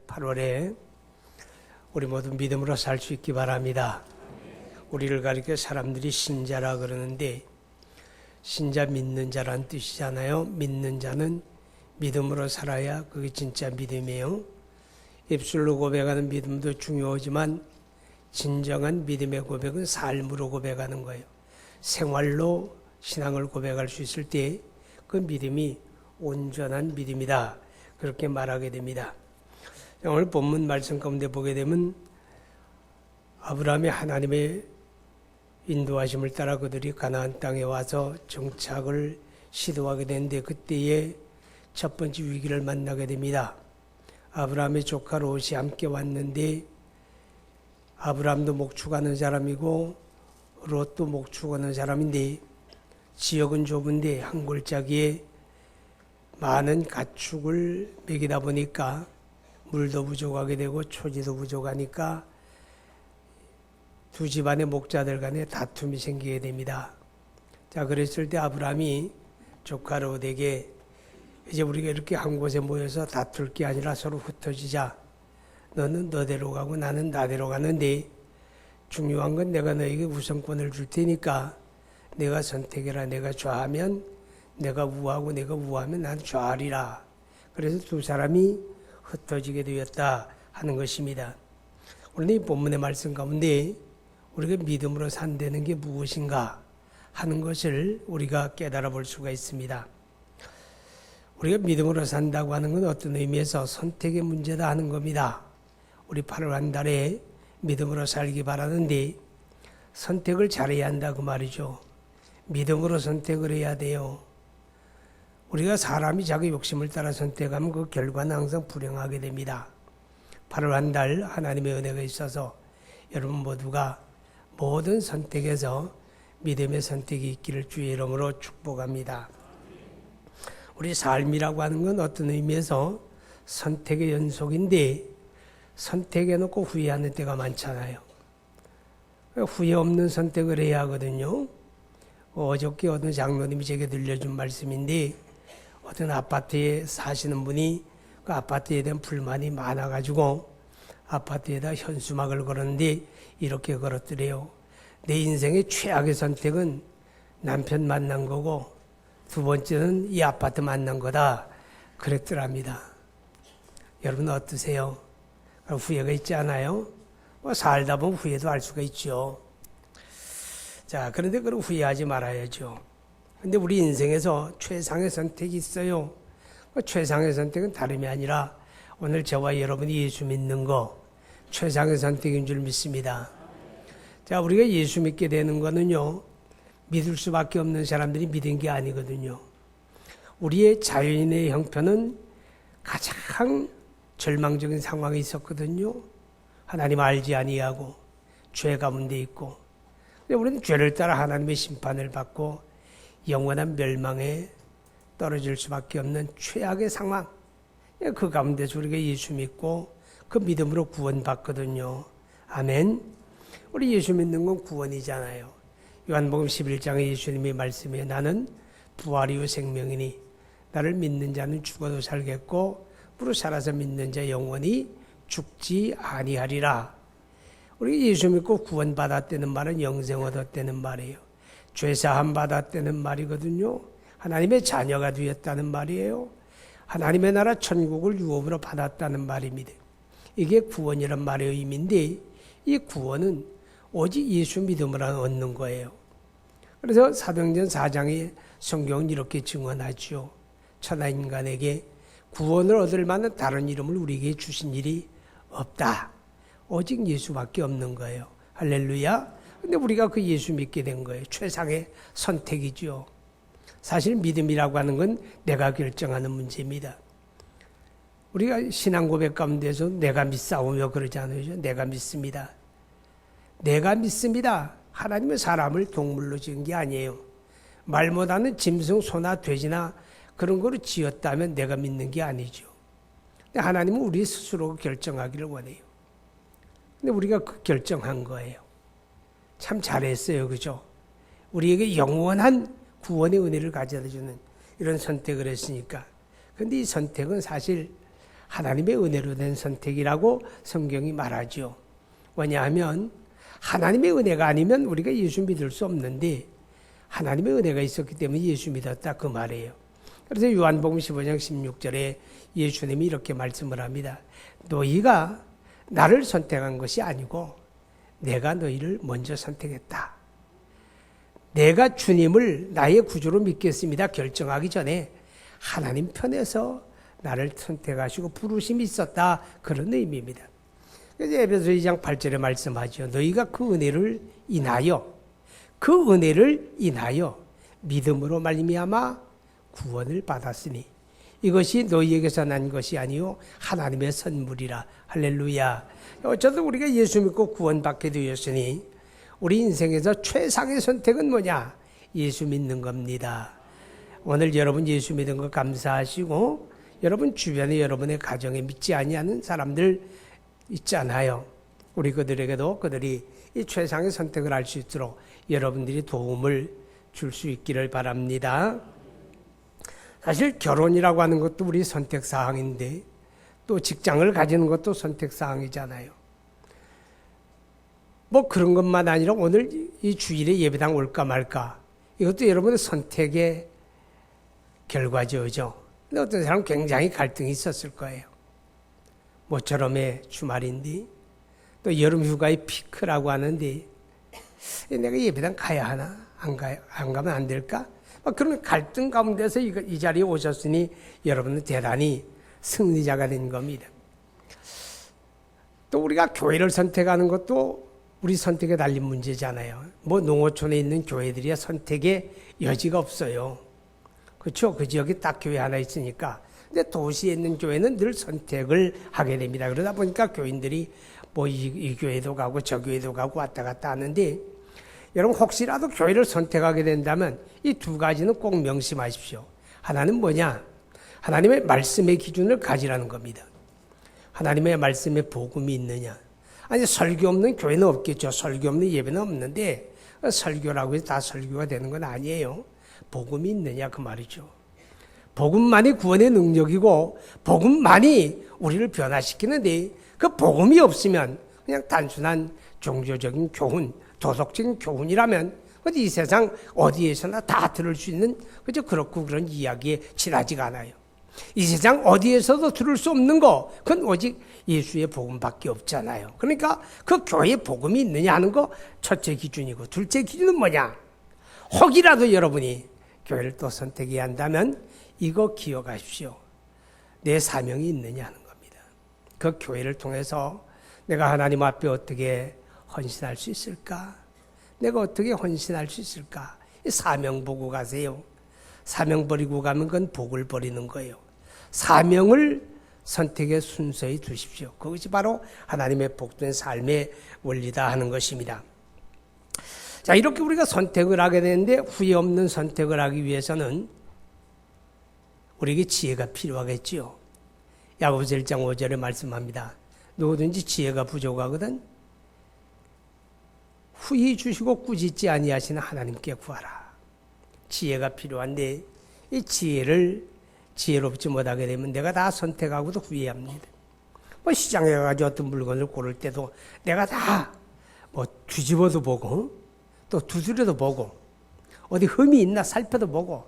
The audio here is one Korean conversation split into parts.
8월에 우리 모두 믿음으로 살 수 있기 바랍니다. 우리를 가리켜 사람들이 신자라 그러는데 신자 믿는 자란 뜻이잖아요. 믿는 자는 믿음으로 살아야 그게 진짜 믿음이에요. 입술로 고백하는 믿음도 중요하지만 진정한 믿음의 고백은 삶으로 고백하는 거예요. 생활로 신앙을 고백할 수 있을 때 그 믿음이 온전한 믿음이다. 그렇게 말하게 됩니다. 오늘 본문 말씀 가운데 보게 되면 아브라함이 하나님의 인도하심을 따라 그들이 가나안 땅에 와서 정착을 시도하게 되는데 그때에 첫 번째 위기를 만나게 됩니다. 아브라함의 조카 롯이 함께 왔는데 아브라함도 목축하는 사람이고 롯도 목축하는 사람인데 지역은 좁은데 한 골짜기에 많은 가축을 먹이다 보니까 물도 부족하게 되고 초지도 부족하니까 두 집안의 목자들 간에 다툼이 생기게 됩니다. 자, 그랬을 때 아브라함이 조카 롯에게 이제 우리가 이렇게 한 곳에 모여서 다툴 게 아니라 서로 흩어지자. 너는 너대로 가고 나는 나대로 가는데 중요한 건 내가 너에게 우선권을 줄 테니까 내가 선택해라. 내가 좌하면 내가 우하고 내가 우하면 난 좌하리라. 그래서 두 사람이 흩어지게 되었다 하는 것입니다. 오늘 이 본문의 말씀 가운데 우리가 믿음으로 산다는 게 무엇인가 하는 것을 우리가 깨달아 볼 수가 있습니다. 우리가 믿음으로 산다고 하는 건 어떤 의미에서 선택의 문제다 하는 겁니다. 우리 8월 한 달에 믿음으로 살기 바라는데 선택을 잘해야 한다 그 말이죠. 믿음으로 선택을 해야 돼요. 우리가 사람이 자기 욕심을 따라 선택하면 그 결과는 항상 불행하게 됩니다. 8월 한 달 하나님의 은혜가 있어서 여러분 모두가 모든 선택에서 믿음의 선택이 있기를 주의 이름으로 축복합니다. 우리 삶이라고 하는 건 어떤 의미에서 선택의 연속인데 선택해놓고 후회하는 때가 많잖아요. 후회 없는 선택을 해야 하거든요. 어저께 어떤 장로님이 제게 들려준 말씀인데 어떤 아파트에 사시는 분이 그 아파트에 대한 불만이 많아가지고 아파트에다 현수막을 걸었는데 이렇게 걸었더래요. 내 인생의 최악의 선택은 남편 만난 거고 두 번째는 이 아파트 만난 거다. 그랬더랍니다. 여러분 어떠세요? 후회가 있지 않아요? 살다 보면 후회도 할 수가 있죠. 자, 그런데 그럼 후회하지 말아야죠. 근데 우리 인생에서 최상의 선택이 있어요. 최상의 선택은 다름이 아니라 오늘 저와 여러분이 예수 믿는 거 최상의 선택인 줄 믿습니다. 자, 우리가 예수 믿게 되는 거는요. 믿을 수밖에 없는 사람들이 믿은 게 아니거든요. 우리의 자연인의 형편은 가장 절망적인 상황에 있었거든요. 하나님 알지 아니하고 죄 가운데 있고 우리는 죄를 따라 하나님의 심판을 받고 영원한 멸망에 떨어질 수밖에 없는 최악의 상황. 그 가운데서 우리가 예수 믿고 그 믿음으로 구원받거든요. 아멘. 우리 예수 믿는 건 구원이잖아요. 요한복음 11장에 예수님이 말씀해 나는 부활이요 생명이니 나를 믿는 자는 죽어도 살겠고 무릇 살아서 믿는 자 영원히 죽지 아니하리라. 우리 예수 믿고 구원받았다는 말은 영생 얻었다는 말이에요. 죄사함 받았다는 말이거든요. 하나님의 자녀가 되었다는 말이에요. 하나님의 나라 천국을 유업으로 받았다는 말입니다. 이게 구원이란 말의 의미인데 이 구원은 오직 예수 믿음으로 얻는 거예요. 그래서 사도행전 4장에 성경은 이렇게 증언하죠. 천하 인간에게 구원을 얻을 만한 다른 이름을 우리에게 주신 일이 없다. 오직 예수밖에 없는 거예요. 할렐루야. 근데 우리가 그 예수 믿게 된 거예요. 최상의 선택이죠. 사실 믿음이라고 하는 건 내가 결정하는 문제입니다. 우리가 신앙 고백 가운데서 내가 믿사오며 그러지 않으죠. 내가 믿습니다. 내가 믿습니다. 하나님은 사람을 동물로 지은 게 아니에요. 말 못하는 짐승, 소나 돼지나 그런 거로 지었다면 내가 믿는 게 아니죠. 근데 하나님은 우리 스스로 결정하기를 원해요. 근데 우리가 그 결정한 거예요. 참 잘했어요. 그죠? 우리에게 영원한 구원의 은혜를 가져다주는 이런 선택을 했으니까. 근데 이 선택은 사실 하나님의 은혜로 된 선택이라고 성경이 말하죠. 왜냐하면 하나님의 은혜가 아니면 우리가 예수 믿을 수 없는데 하나님의 은혜가 있었기 때문에 예수 믿었다 그 말이에요. 그래서 요한복음 15장 16절에 예수님이 이렇게 말씀을 합니다. 너희가 나를 선택한 것이 아니고 내가 너희를 먼저 선택했다. 내가 주님을 나의 구주로 믿겠습니다 결정하기 전에 하나님 편에서 나를 선택하시고 부르심이 있었다. 그런 의미입니다. 그래서 에베소 2장 8절에 말씀하죠. 너희가 그 은혜를 인하여 믿음으로 말미암아 구원을 받았으니 이것이 너희에게서 난 것이 아니요 하나님의 선물이라. 할렐루야. 어쩌든 우리가 예수 믿고 구원받게 되었으니 우리 인생에서 최상의 선택은 뭐냐? 예수 믿는 겁니다. 오늘 여러분 예수 믿은 거 감사하시고 여러분 주변에 여러분의 가정에 믿지 아니하는 사람들 있잖아요. 우리 그들에게도 그들이 이 최상의 선택을 할 수 있도록 여러분들이 도움을 줄 수 있기를 바랍니다. 사실 결혼이라고 하는 것도 우리 선택사항인데 또 직장을 가지는 것도 선택사항이잖아요. 뭐 그런 것만 아니라 오늘 이 주일에 예배당 올까 말까 이것도 여러분의 선택의 결과죠. 근데 어떤 사람은 굉장히 갈등이 있었을 거예요. 모처럼의 주말인데 또 여름 휴가의 피크라고 하는데 내가 예배당 가야 하나? 안 가면 안 될까? 그런 갈등 가운데서 이 자리에 오셨으니 여러분은 대단히 승리자가 된 겁니다. 또 우리가 교회를 선택하는 것도 우리 선택에 달린 문제잖아요. 뭐 농어촌에 있는 교회들이야 선택의 여지가 없어요. 그렇죠? 그 지역에 딱 교회 하나 있으니까. 근데 도시에 있는 교회는 늘 선택을 하게 됩니다. 그러다 보니까 교인들이 뭐 이 교회도 가고 저 교회도 가고 왔다 갔다 하는데 여러분 혹시라도 교회를 선택하게 된다면 이 두 가지는 꼭 명심하십시오. 하나는 뭐냐? 하나님의 말씀의 기준을 가지라는 겁니다. 하나님의 말씀에 복음이 있느냐? 아니 설교 없는 교회는 없겠죠. 설교 없는 예배는 없는데 설교라고 해서 다 설교가 되는 건 아니에요. 복음이 있느냐 그 말이죠. 복음만이 구원의 능력이고 복음만이 우리를 변화시키는데 그 복음이 없으면 그냥 단순한 종교적인 교훈, 도덕적인 교훈이라면 이 세상 어디에서나 다 들을 수 있는 그저 그렇고 그런 이야기에 지나지가 않아요. 이 세상 어디에서도 들을 수 없는 거 그건 오직 예수의 복음밖에 없잖아요. 그러니까 그 교회에 복음이 있느냐 하는 거 첫째 기준이고 둘째 기준은 뭐냐? 혹이라도 여러분이 교회를 또 선택해야 한다면 이거 기억하십시오. 내 사명이 있느냐 하는 겁니다. 그 교회를 통해서 내가 하나님 앞에 어떻게 헌신할 수 있을까? 내가 어떻게 헌신할 수 있을까? 사명 보고 가세요. 사명 버리고 가면 그건 복을 버리는 거예요. 사명을 선택의 순서에 두십시오. 그것이 바로 하나님의 복된 삶의 원리다 하는 것입니다. 자, 이렇게 우리가 선택을 하게 되는데 후회 없는 선택을 하기 위해서는 우리에게 지혜가 필요하겠지요. 야고보서 1장 5절에 말씀합니다. 누구든지 지혜가 부족하거든 후히 주시고 꾸짖지 아니하시는 하나님께 구하라. 지혜가 필요한데 이 지혜를 지혜롭지 못하게 되면 내가 다 선택하고도 후회합니다. 뭐 시장에 가가지고 어떤 물건을 고를 때도 내가 다 뭐 뒤집어도 보고 또 두드려도 보고 어디 흠이 있나 살펴도 보고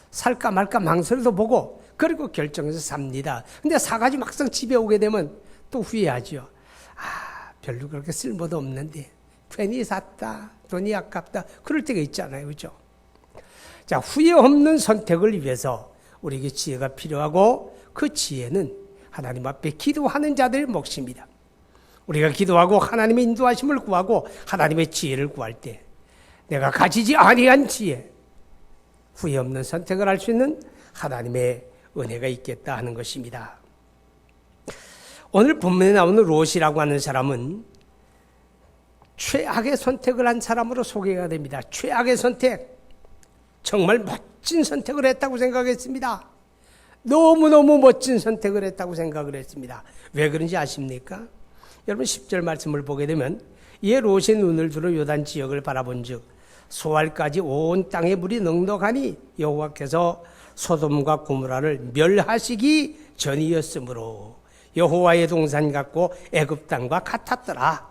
살까 말까 망설여도 보고 그리고 결정해서 삽니다. 근데 사가지고 막상 집에 오게 되면 또 후회하죠. 별로 그렇게 쓸모도 없는데 괜히 샀다. 돈이 아깝다. 그럴 때가 있잖아요. 그렇죠? 자, 후회 없는 선택을 위해서 우리에게 지혜가 필요하고 그 지혜는 하나님 앞에 기도하는 자들의 몫입니다. 우리가 기도하고 하나님의 인도하심을 구하고 하나님의 지혜를 구할 때 내가 가지지 아니한 지혜, 후회 없는 선택을 할 수 있는 하나님의 은혜가 있겠다 하는 것입니다. 오늘 본문에 나오는 롯이라고 하는 사람은 최악의 선택을 한 사람으로 소개가 됩니다. 최악의 선택. 정말 멋진 선택을 했다고 생각했습니다. 너무너무 멋진 선택을 했다고 생각을 했습니다. 왜 그런지 아십니까? 여러분 10절 말씀을 보게 되면 이에 롯이 눈을 들어 요단 지역을 바라본 즉 소알까지 온 땅에 물이 넉넉하니 여호와께서 소돔과 고모라를 멸하시기 전이었으므로 여호와의 동산 같고 애굽 땅과 같았더라.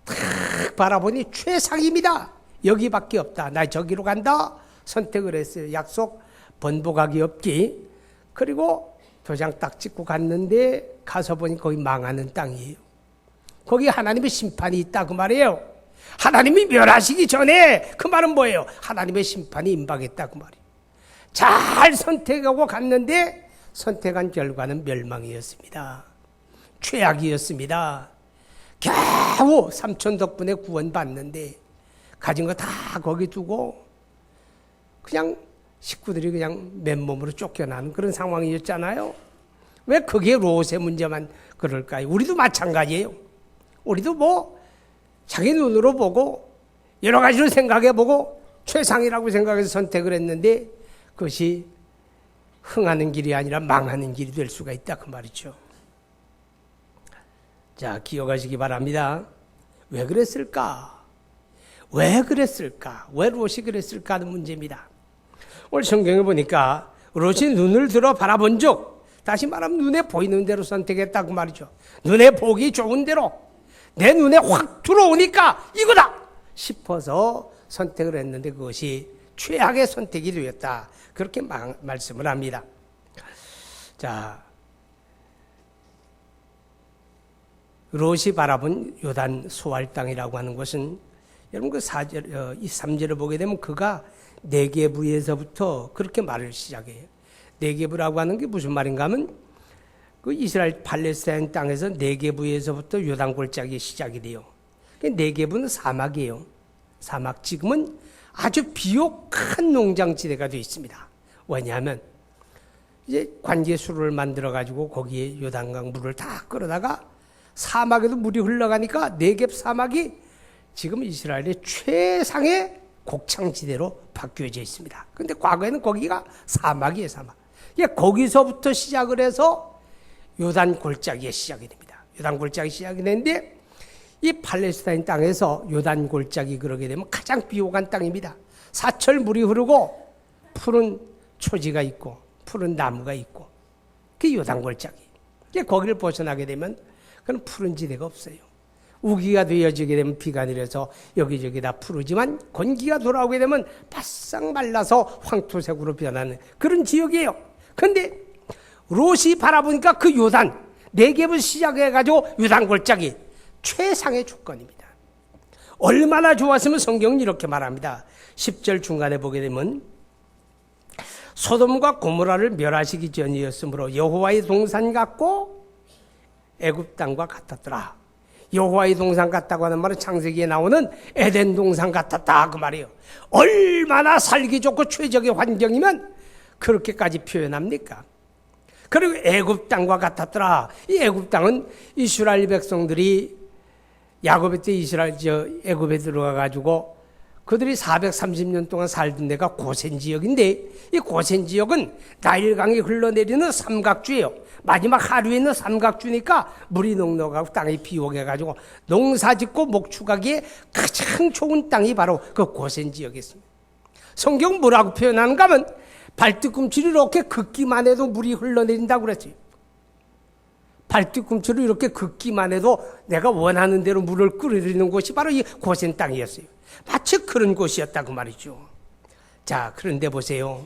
탁 바라보니 최상입니다. 여기밖에 없다. 나 저기로 간다. 선택을 했어요. 약속 번복하기 없기. 그리고 도장 딱 찍고 갔는데 가서 보니 거기 망하는 땅이에요. 거기 하나님의 심판이 있다 그 말이에요. 하나님이 멸하시기 전에 그 말은 뭐예요? 하나님의 심판이 임박했다 그 말이에요. 잘 선택하고 갔는데 선택한 결과는 멸망이었습니다. 최악이었습니다. 겨우 삼촌 덕분에 구원받는데 가진 거 다 거기 두고 그냥 식구들이 그냥 맨몸으로 쫓겨나는 그런 상황이었잖아요. 왜 그게 롯의 문제만 그럴까요? 우리도 마찬가지예요. 우리도 뭐 자기 눈으로 보고 여러 가지로 생각해보고 최상이라고 생각해서 선택을 했는데 그것이 흥하는 길이 아니라 망하는 길이 될 수가 있다 그 말이죠. 자, 기억하시기 바랍니다. 왜 그랬을까? 왜 그랬을까? 왜 롯이 그랬을까 하는 문제입니다. 오늘 성경에 보니까 롯이 눈을 들어 바라본 즉, 다시 말하면 눈에 보이는 대로 선택했다고 말이죠. 눈에 보기 좋은 대로 내 눈에 확 들어오니까 이거다 싶어서 선택을 했는데 그것이 최악의 선택이 되었다. 그렇게 말씀을 합니다. 자, 롯이 바라본 요단 소알 땅이라고 하는 것은 여러분 그 4절, 3절을 보게 되면 그가 네게부에서부터 그렇게 말을 시작해요. 네게부라고 하는 게 무슨 말인가 하면 그 이스라엘 팔레스타인 땅에서 네게부에서부터 요단 골짜기 시작이 돼요. 네게부는 사막이에요. 사막 지금은 아주 비옥한 농장지대가 되어 있습니다. 왜냐하면 이제 관계수를 만들어 가지고 거기에 요단강 물을 다 끌어다가 사막에도 물이 흘러가니까 네겝 사막이 지금 이스라엘의 최상의 곡창지대로 바뀌어져 있습니다. 그런데 과거에는 거기가 사막이에요, 사막. 거기서부터 시작을 해서 요단 골짜기에 시작이 됩니다. 요단 골짜기 시작이 되는데 이 팔레스타인 땅에서 요단 골짜기 그러게 되면 가장 비옥한 땅입니다. 사철 물이 흐르고 푸른 초지가 있고 푸른 나무가 있고 그게 요단 골짜기. 거기를 벗어나게 되면 그건 푸른 지대가 없어요. 우기가 되어지게 되면 비가 내려서 여기저기 다 푸르지만 건기가 돌아오게 되면 바싹 말라서 황토색으로 변하는 그런 지역이에요. 그런데 롯이 바라보니까 그 요단, 네겝을 시작해가지고 요단 골짜기 최상의 조건입니다. 얼마나 좋았으면 성경은 이렇게 말합니다. 10절 중간에 보게 되면 소돔과 고모라를 멸하시기 전이었으므로 여호와의 동산 같고 애굽 땅과 같았더라. 여호와의 동산 같다고 하는 말은 창세기에 나오는 에덴 동산 같았다 그 말이에요. 얼마나 살기 좋고 최적의 환경이면 그렇게까지 표현합니까? 그리고 애굽 땅과 같았더라. 이 애굽 땅은 이스라엘 백성들이 야곱의 때 애굽에 들어가 가지고 그들이 430년 동안 살던 데가 고센 지역인데 이 고센 지역은 나일강이 흘러내리는 삼각주예요. 마지막 하류에 있는 삼각주니까 물이 넉넉하고 땅이 비옥해가지고 농사짓고 목축하기에 가장 좋은 땅이 바로 그 고센 지역에 있습니다. 성경 뭐라고 표현하는가 하면 발뒤꿈치를 이렇게 긋기만 해도 물이 흘러내린다고 그랬어요. 발뒤꿈치로 이렇게 긋기만 해도 내가 원하는 대로 물을 끌어들이는 곳이 바로 이 고센 땅이었어요. 마치 그런 곳이었다고 말이죠. 자, 그런데 보세요.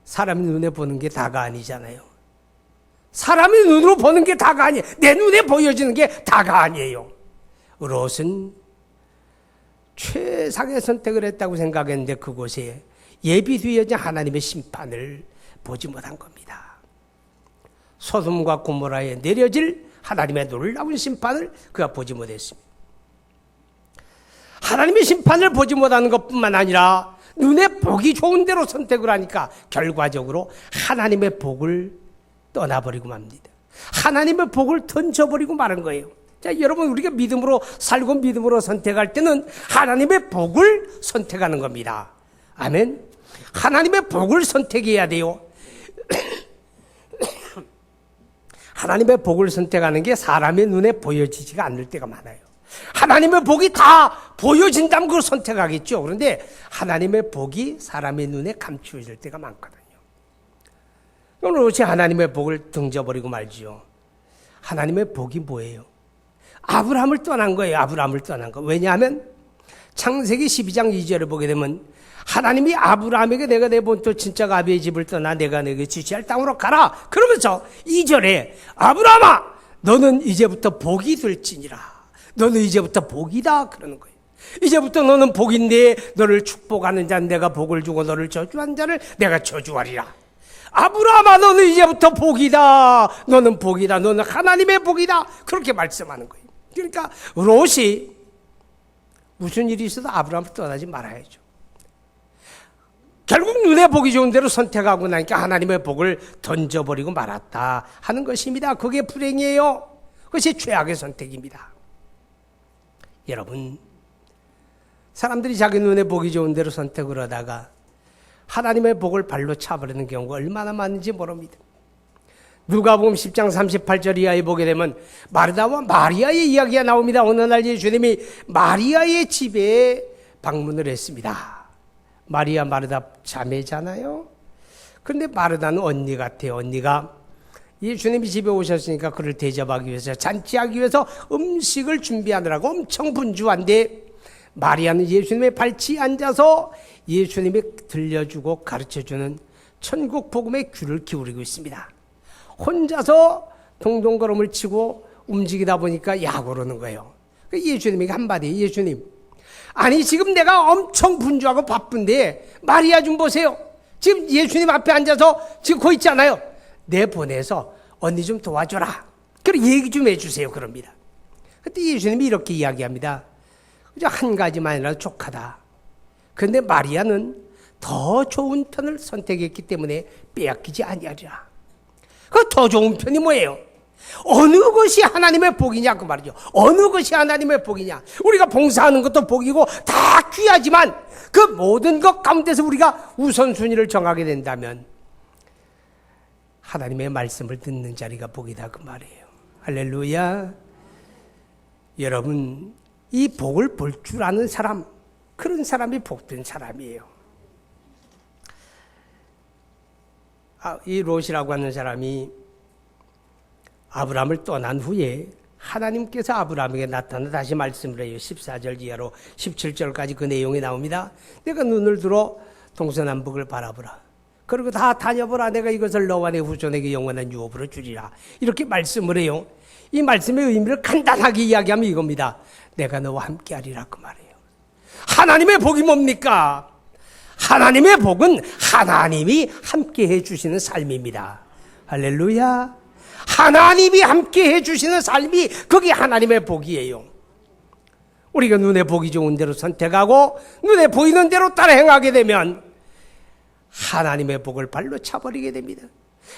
사람 눈에 보는 게 다가 아니잖아요. 사람의 눈으로 보는 게 다가 아니에요. 내 눈에 보여지는 게 다가 아니에요. 롯은 최상의 선택을 했다고 생각했는데 그곳에 예비되어진 하나님의 심판을 보지 못한 겁니다. 소돔과 고모라에 내려질 하나님의 놀라운 심판을 그가 보지 못했습니다. 하나님의 심판을 보지 못하는 것뿐만 아니라 눈에 보기 좋은 대로 선택을 하니까 결과적으로 하나님의 복을 떠나버리고 맙니다. 하나님의 복을 던져버리고 마는 거예요. 자, 여러분 우리가 믿음으로 살고 믿음으로 선택할 때는 하나님의 복을 선택하는 겁니다. 아멘. 하나님의 복을 선택해야 돼요. 하나님의 복을 선택하는 게 사람의 눈에 보여지지가 않을 때가 많아요. 하나님의 복이 다 보여진다면 그걸 선택하겠죠. 그런데 하나님의 복이 사람의 눈에 감추어질 때가 많거든요. 롯이 하나님의 복을 등져버리고 말지요. 하나님의 복이 뭐예요? 아브라함을 떠난 거예요. 아브라함을 떠난 거. 왜냐하면 창세기 12장 2절을 보게 되면 하나님이 아브라함에게 내가 내 본토 친척 아비의 집을 떠나 내가 너에게 지시할 땅으로 가라. 그러면서 2절에 아브라함아 너는 이제부터 복이 될지니라. 너는 이제부터 복이다. 그러는 거예요. 이제부터 너는 복인데 너를 축복하는 자는 내가 복을 주고 너를 저주한 자를 내가 저주하리라. 아브라함아 너는 이제부터 복이다. 너는 복이다. 너는 하나님의 복이다. 그렇게 말씀하는 거예요. 그러니까 롯이 무슨 일이 있어도 아브라함을 떠나지 말아야죠. 결국 눈에 보기 좋은 대로 선택하고 나니까 하나님의 복을 던져버리고 말았다 하는 것입니다. 그게 불행이에요. 그것이 최악의 선택입니다. 여러분, 사람들이 자기 눈에 보기 좋은 대로 선택을 하다가 하나님의 복을 발로 차버리는 경우가 얼마나 많은지 모릅니다. 누가복음 10장 38절 이하에 보게 되면 마르다와 마리아의 이야기가 나옵니다. 어느 날 예수님이 마리아의 집에 방문을 했습니다. 마리아 마르다 자매잖아요. 그런데 마르다는 언니 같아요. 언니가 예수님이 집에 오셨으니까 그를 대접하기 위해서 잔치하기 위해서 음식을 준비하느라고 엄청 분주한데 마리아는 예수님의 발치에 앉아서 예수님이 들려주고 가르쳐주는 천국 복음의 귀를 기울이고 있습니다. 혼자서 동동걸음을 치고 움직이다 보니까 약 오르는 거예요. 예수님에게 한마디, 예수님, 아니 지금 내가 엄청 분주하고 바쁜데 마리아 좀 보세요. 지금 예수님 앞에 앉아서 지금 거 있잖아요. 내 보내서 언니 좀 도와줘라. 그럼 얘기 좀 해주세요. 그럽니다. 그때 예수님이 이렇게 이야기합니다. 그저 한 가지만이라도 족하다. 그런데 마리아는 더 좋은 편을 선택했기 때문에 빼앗기지 아니하리라. 그 더 좋은 편이 뭐예요? 어느 것이 하나님의 복이냐 그 말이죠. 어느 것이 하나님의 복이냐. 우리가 봉사하는 것도 복이고 다 귀하지만 그 모든 것 가운데서 우리가 우선순위를 정하게 된다면 하나님의 말씀을 듣는 자리가 복이다 그 말이에요. 할렐루야. 여러분, 이 복을 볼 줄 아는 사람, 그런 사람이 복된 사람이에요. 이 롯이라고 하는 사람이 아브라함을 떠난 후에 하나님께서 아브라함에게 나타나 다시 말씀을 해요. 14절 이하로 17절까지 그 내용이 나옵니다. 내가 눈을 들어 동서남북을 바라보라. 그리고 다 다녀보라. 내가 이것을 너와 내 후손에게 영원한 유업으로 주리라. 이렇게 말씀을 해요. 이 말씀의 의미를 간단하게 이야기하면 이겁니다. 내가 너와 함께하리라 그 말이에요. 하나님의 복이 뭡니까? 하나님의 복은 하나님이 함께해 주시는 삶입니다. 할렐루야. 하나님이 함께해 주시는 삶이 그게 하나님의 복이에요. 우리가 눈에 보기 좋은 대로 선택하고 눈에 보이는 대로 따라 행하게 되면 하나님의 복을 발로 차버리게 됩니다.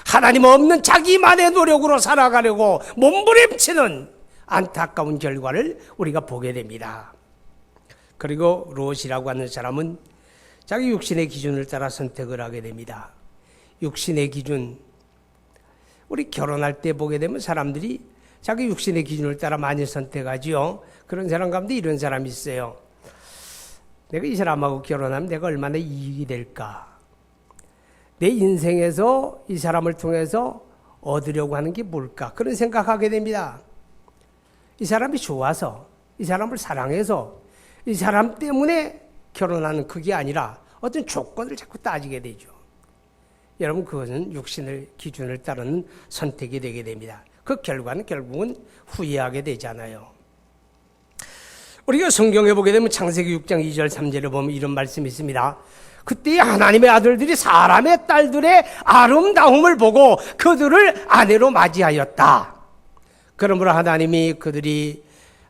하나님 없는 자기만의 노력으로 살아가려고 몸부림치는 안타까운 결과를 우리가 보게 됩니다. 그리고 롯이라고 하는 사람은 자기 육신의 기준을 따라 선택을 하게 됩니다. 육신의 기준, 우리 결혼할 때 보게 되면 사람들이 자기 육신의 기준을 따라 많이 선택하지요. 그런 사람 가운데 이런 사람이 있어요. 내가 이 사람하고 결혼하면 내가 얼마나 이익이 될까? 내 인생에서 이 사람을 통해서 얻으려고 하는 게 뭘까? 그런 생각하게 됩니다. 이 사람이 좋아서, 이 사람을 사랑해서, 이 사람 때문에 결혼하는 그게 아니라 어떤 조건을 자꾸 따지게 되죠. 여러분, 그것은 육신의 기준을 따르는 선택이 되게 됩니다. 그 결과는 결국은 후회하게 되잖아요. 우리가 성경에 보게 되면 창세기 6장 2절 3절에 보면 이런 말씀이 있습니다. 그때 하나님의 아들들이 사람의 딸들의 아름다움을 보고 그들을 아내로 맞이하였다. 그러므로 하나님의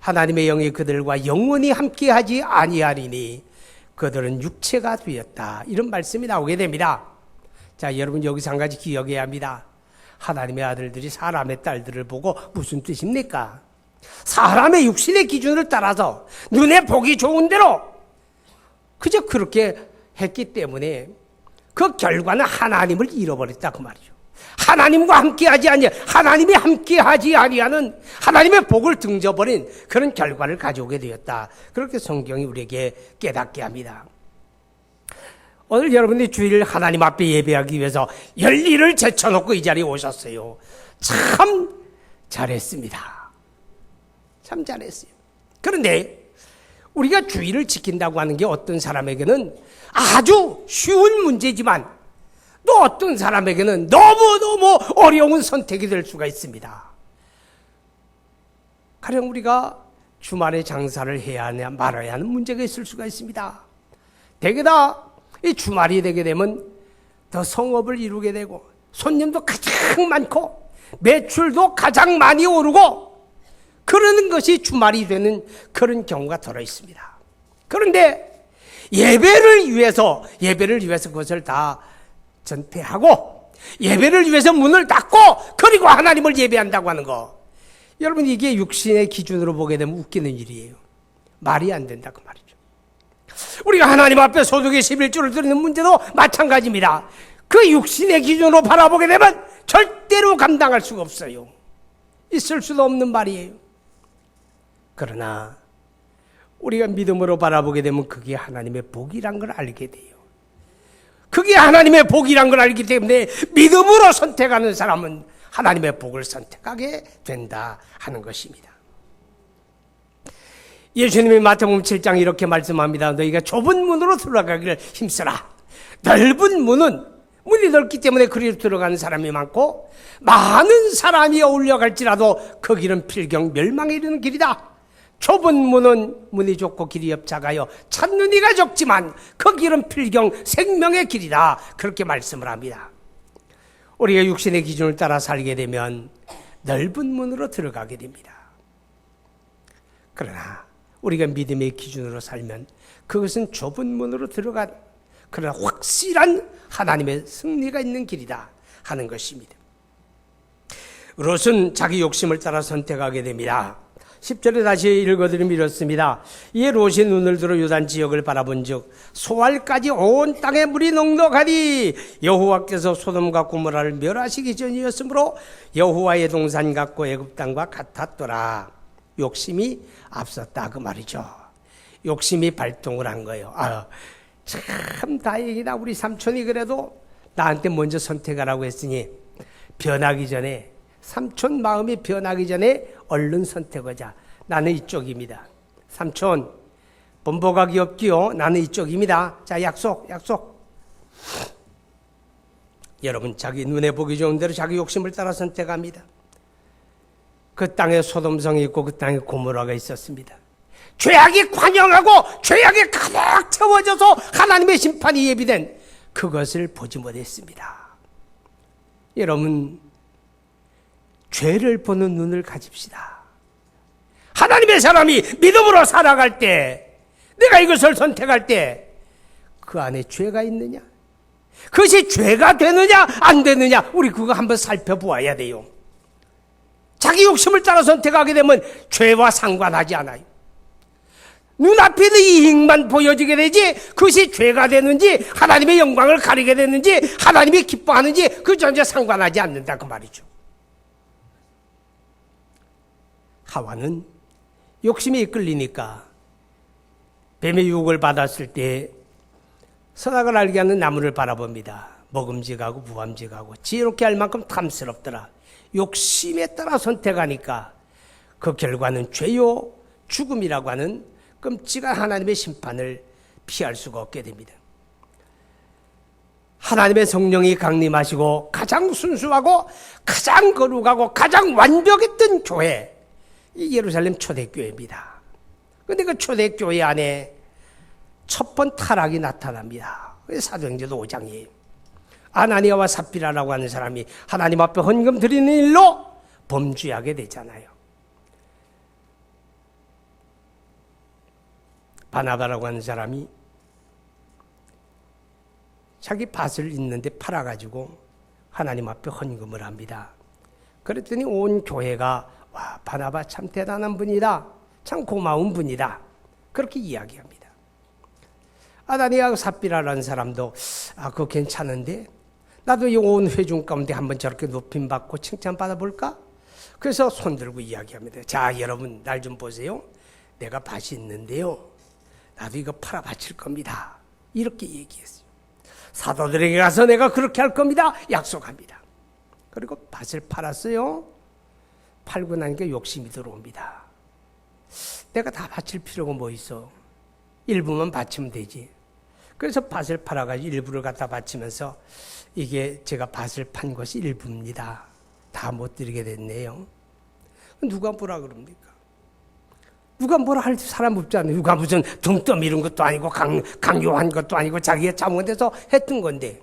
영이 그들과 영원히 함께하지 아니하리니 그들은 육체가 되었다. 이런 말씀이 나오게 됩니다. 자, 여러분 여기서 한 가지 기억해야 합니다. 하나님의 아들들이 사람의 딸들을 보고 무슨 뜻입니까? 사람의 육신의 기준을 따라서 눈에 보기 좋은 대로 그저 그렇게 했기 때문에 그 결과는 하나님을 잃어버렸다 그 말이죠. 하나님과 함께하지 아니, 하나님이 함께하지 아니하는 하나님의 복을 등져버린 그런 결과를 가져오게 되었다. 그렇게 성경이 우리에게 깨닫게 합니다. 오늘 여러분이 주일 하나님 앞에 예배하기 위해서 열일을 제쳐놓고 이 자리에 오셨어요. 참 잘했습니다. 참 잘했어요. 그런데 우리가 주의를 지킨다고 하는 게 어떤 사람에게는 아주 쉬운 문제지만 또 어떤 사람에게는 너무너무 어려운 선택이 될 수가 있습니다. 가령 우리가 주말에 장사를 해야 하냐 말아야 하는 문제가 있을 수가 있습니다. 대개다 이 주말이 되게 되면 더 성업을 이루게 되고 손님도 가장 많고 매출도 가장 많이 오르고 그러는 것이 주말이 되는 그런 경우가 들어 있습니다. 그런데 예배를 위해서 그것을 다 전폐하고 예배를 위해서 문을 닫고 그리고 하나님을 예배한다고 하는 거, 여러분 이게 육신의 기준으로 보게 되면 웃기는 일이에요. 말이 안 된다 그 말이죠. 우리가 하나님 앞에 소득의 11조를 드리는 문제도 마찬가지입니다. 그 육신의 기준으로 바라보게 되면 절대로 감당할 수가 없어요. 있을 수도 없는 말이에요. 그러나 우리가 믿음으로 바라보게 되면 그게 하나님의 복이란 걸 알게 돼요. 그게 하나님의 복이란 걸 알기 때문에 믿음으로 선택하는 사람은 하나님의 복을 선택하게 된다 하는 것입니다. 예수님이 마태복음 7장 이렇게 말씀합니다. 너희가 좁은 문으로 들어가기를 힘쓰라. 넓은 문이 넓기 때문에 그리로 들어가는 사람이 많고 많은 사람이 어울려 갈지라도 그 길은 필경 멸망에 이르는 길이다. 좁은 문은 문이 좁고 길이 협착하여 찾는 이가 적지만 그 길은 필경 생명의 길이다. 그렇게 말씀을 합니다. 우리가 육신의 기준을 따라 살게 되면 넓은 문으로 들어가게 됩니다. 그러나 우리가 믿음의 기준으로 살면 그것은 좁은 문으로 들어간, 그러나 확실한 하나님의 승리가 있는 길이다 하는 것입니다. 롯은 자기 욕심을 따라 선택하게 됩니다. 10절에 다시 읽어드리면 이렇습니다. 이에 롯이 눈을 들어 요단 지역을 바라본 즉 소알까지 온 땅에 물이 넉넉하니 여호와께서 소돔과 고모라를 멸하시기 전이었으므로 여호와의 동산 같고 애굽 땅과 같았더라. 욕심이 앞섰다 그 말이죠. 욕심이 발동을 한 거예요. 참 다행이다. 우리 삼촌이 그래도 나한테 먼저 선택하라고 했으니 변하기 전에, 삼촌 마음이 변하기 전에 얼른 선택하자. 나는 이쪽입니다. 삼촌 번복하기 없기요. 나는 이쪽입니다. 자, 약속. 여러분 자기 눈에 보기 좋은 대로 자기 욕심을 따라 선택합니다. 그 땅에 소돔성이 있고 그 땅에 고모라가 있었습니다. 죄악이 관영하고 죄악이 가득 채워져서 하나님의 심판이 예비된 그것을 보지 못했습니다. 여러분 죄를 보는 눈을 가집시다. 하나님의 사람이 믿음으로 살아갈 때, 내가 이것을 선택할 때 그 안에 죄가 있느냐, 그것이 죄가 되느냐 안 되느냐, 우리 그거 한번 살펴보아야 돼요. 자기 욕심을 따라 선택하게 되면 죄와 상관하지 않아요. 눈앞에 있는 이익만 보여지게 되지 그것이 죄가 되는지 하나님의 영광을 가리게 되는지 하나님이 기뻐하는지 그 전혀 상관하지 않는다 그 말이죠. 하와는 욕심에 이끌리니까 뱀의 유혹을 받았을 때 선악을 알게 하는 나무를 바라봅니다. 먹음직하고 무함직하고 지혜롭게 할 만큼 탐스럽더라. 욕심에 따라 선택하니까 그 결과는 죄요 죽음이라고 하는 끔찍한 하나님의 심판을 피할 수가 없게 됩니다. 하나님의 성령이 강림하시고 가장 순수하고 가장 거룩하고 가장 완벽했던 교회, 이 예루살렘 초대교회입니다. 그런데 그 초대교회 안에 첫 번 타락이 나타납니다. 사도행전 5장이에요. 아나니아와 삽비라라고 하는 사람이 하나님 앞에 헌금 드리는 일로 범죄하게 되잖아요. 바나바라고 하는 사람이 자기 밭을 있는데 팔아가지고 하나님 앞에 헌금을 합니다. 그랬더니 온 교회가 와, 바나바 참 대단한 분이다. 참 고마운 분이다. 그렇게 이야기합니다. 아나니아와 삽비라라는 사람도 그거 괜찮은데 나도 이 온 회중 가운데 한번 저렇게 높임받고 칭찬받아 볼까? 그래서 손들고 이야기합니다. 자, 여러분 날 좀 보세요. 내가 밭이 있는데요. 나도 이거 팔아 바칠 겁니다. 이렇게 얘기했어요. 사도들에게 가서 내가 그렇게 할 겁니다. 약속합니다. 그리고 밭을 팔았어요. 팔고 나니까 욕심이 들어옵니다. 내가 다 바칠 필요가 뭐 있어? 일부만 바치면 되지. 그래서 밭을 팔아가지고 일부를 갖다 바치면서 이게 제가 밭을 판 것이 일부입니다. 다 못 드리게 됐네요. 누가 뭐라 그럽니까? 누가 뭐라 할 사람 없지 않아요. 누가 무슨 등 떠미는 것도 아니고 강요한 것도 아니고 자기가 잘못해서 했던 건데.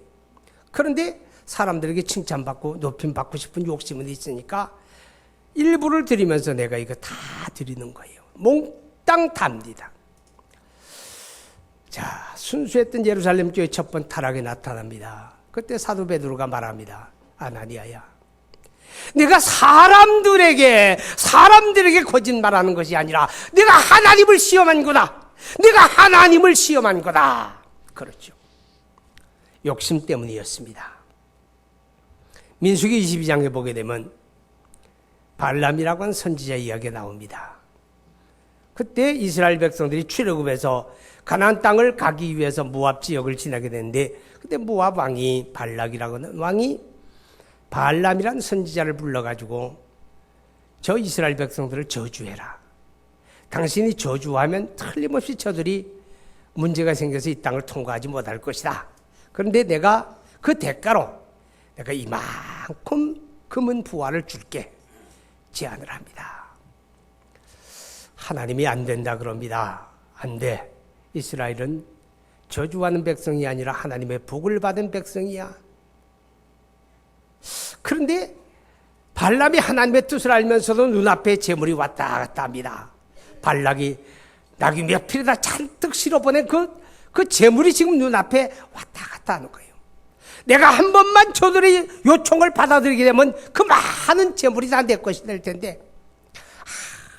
그런데 사람들에게 칭찬받고 높임받고 싶은 욕심은 있으니까 일부를 드리면서 내가 이거 다 드리는 거예요. 몽땅 답니다. 자, 순수했던 예루살렘 교회 첫 번 타락이 나타납니다. 그때 사도 베드로가 말합니다. 아나니아야, 내가 사람들에게 거짓말하는 것이 아니라 내가 하나님을 시험한 거다. 내가 하나님을 시험한 거다. 그렇죠. 욕심 때문이었습니다. 민수기 22장에 보게 되면 발람이라고 하는 선지자 이야기가 나옵니다. 그때 이스라엘 백성들이 출애굽해서 가나안 땅을 가기 위해서 모압 지역을 지나게 되는데, 그때 모압 왕이 발락이라고 하는 왕이 발람이라는 선지자를 불러가지고 저 이스라엘 백성들을 저주해라. 당신이 저주하면 틀림없이 저들이 문제가 생겨서 이 땅을 통과하지 못할 것이다. 그런데 내가 그 대가로 내가 이만큼 금은 부활을 줄게 제안을 합니다. 하나님이 안 된다 그럽니다. 안 돼. 이스라엘은 저주하는 백성이 아니라 하나님의 복을 받은 백성이야. 그런데 발람이 하나님의 뜻을 알면서도 눈앞에 재물이 왔다 갔다 합니다. 발락이 낙이 몇 필에다 잔뜩 실어보낸 그 재물이 지금 눈앞에 왔다 갔다 하는 거예요. 내가 한 번만 저들의 요청을 받아들이게 되면 그 많은 재물이 다 내 것이 될 텐데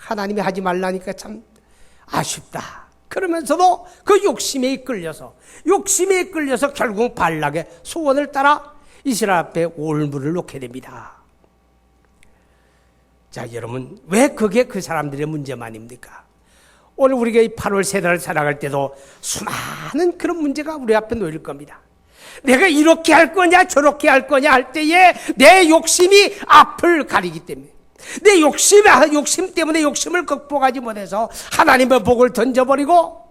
하나님이 하지 말라니까 참 아쉽다. 그러면서도 그 욕심에 이끌려서 결국 발락의 소원을 따라 이스라엘 앞에 올무를 놓게 됩니다. 자, 여러분, 왜 그게 그 사람들의 문제만입니까? 오늘 우리가 이 8월 세달을 살아갈 때도 수많은 그런 문제가 우리 앞에 놓일 겁니다. 내가 이렇게 할 거냐 저렇게 할 거냐 할 때에 내 욕심이 앞을 가리기 때문에, 내 욕심 때문에 욕심을 극복하지 못해서 하나님의 복을 던져버리고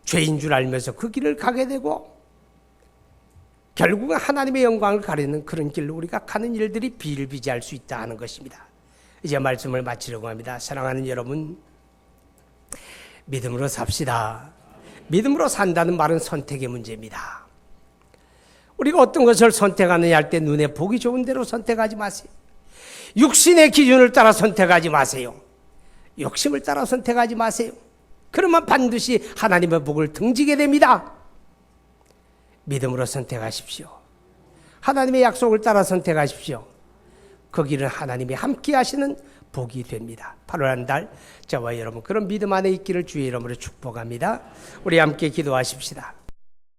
죄인 줄 알면서 그 길을 가게 되고 결국은 하나님의 영광을 가리는 그런 길로 우리가 가는 일들이 비일비재할 수 있다 하는 것입니다. 이제 말씀을 마치려고 합니다. 사랑하는 여러분, 믿음으로 삽시다. 믿음으로 산다는 말은 선택의 문제입니다. 우리가 어떤 것을 선택하느냐 할 때 눈에 보기 좋은 대로 선택하지 마세요. 육신의 기준을 따라 선택하지 마세요. 욕심을 따라 선택하지 마세요. 그러면 반드시 하나님의 복을 등지게 됩니다. 믿음으로 선택하십시오. 하나님의 약속을 따라 선택하십시오. 그 길은 하나님이 함께 하시는 복이 됩니다. 8월 한 달 저와 여러분 그런 믿음 안에 있기를 주의 이름으로 축복합니다. 우리 함께 기도하십시다.